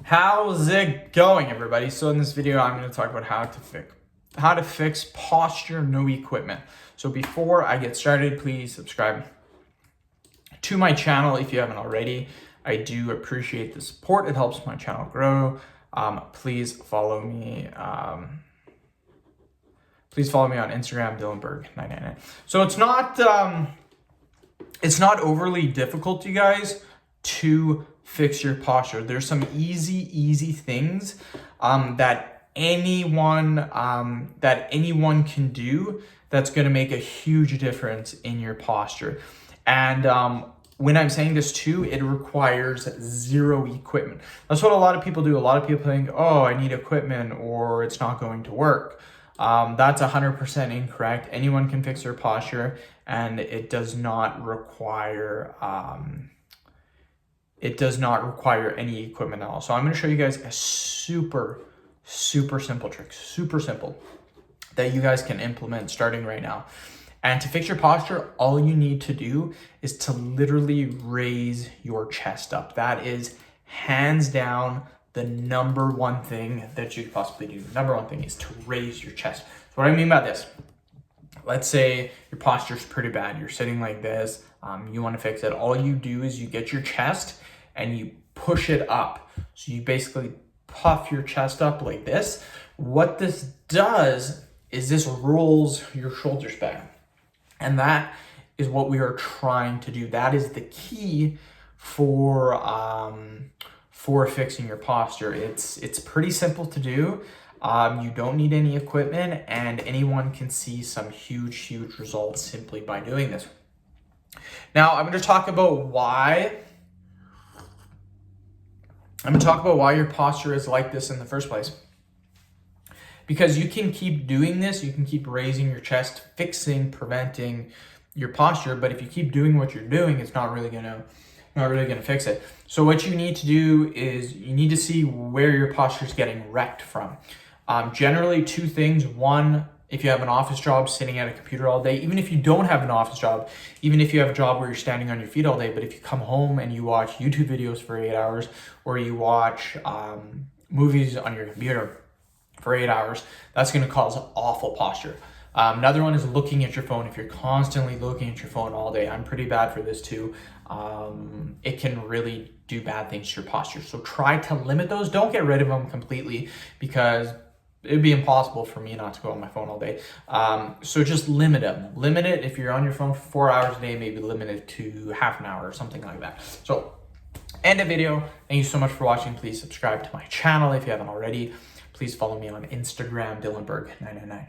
How's it going, everybody? So in this video, I'm going to talk about how to fix posture, no equipment. So before I get started, please subscribe to my channel if you haven't already. I do appreciate the support. It helps my channel grow. Please follow me. Please follow me on Instagram, Dylanberg999. So it's not overly difficult, you guys, to fix your posture. There's some easy things that anyone can do that's going to make a huge difference in your posture. And when I'm saying this too, it requires zero equipment. That's what a lot of people do. A lot of people think, oh, I need equipment or it's not going to work. That's 100% incorrect. Anyone can fix their posture, and it does not require any equipment at all. So I'm going to show you guys a super simple trick, super simple, that you guys can implement starting right now. And to fix your posture, all you need to do is to literally raise your chest up. That is hands down the number one thing that you could possibly do. Number one thing is to raise your chest. So what I mean by this, let's say your posture is pretty bad. You're sitting like this. You want to fix it. All you do is you get your chest and you push it up. So you basically puff your chest up like this. What this does is this rolls your shoulders back. And that is what we are trying to do. That is the key for fixing your posture. It's pretty simple to do. You don't need any equipment, and anyone can see some huge results simply by doing this. Now, I'm going to talk about why your posture is like this in the first place. Because you can keep doing this, you can keep raising your chest, preventing your posture, but if you keep doing what you're doing, it's not really gonna fix it. So what you need to do is you need to see where your posture is getting wrecked from. Generally, two things. One, if you have an office job sitting at a computer all day, even if you don't have an office job, even if you have a job where you're standing on your feet all day, but if you come home and you watch YouTube videos for 8 hours, or you watch movies on your computer for 8 hours, that's going to cause awful posture. Another one is looking at your phone. If you're constantly looking at your phone all day, I'm pretty bad for this too. It can really do bad things to your posture. So try to limit those. Don't get rid of them completely, because it'd be impossible for me not to go on my phone all day. So just limit them. Limit it. If you're on your phone for 4 hours a day, maybe limit it to half an hour or something like that. So end the video. Thank you so much for watching. Please subscribe to my channel if you haven't already. Please follow me on Instagram, Dylanberg999.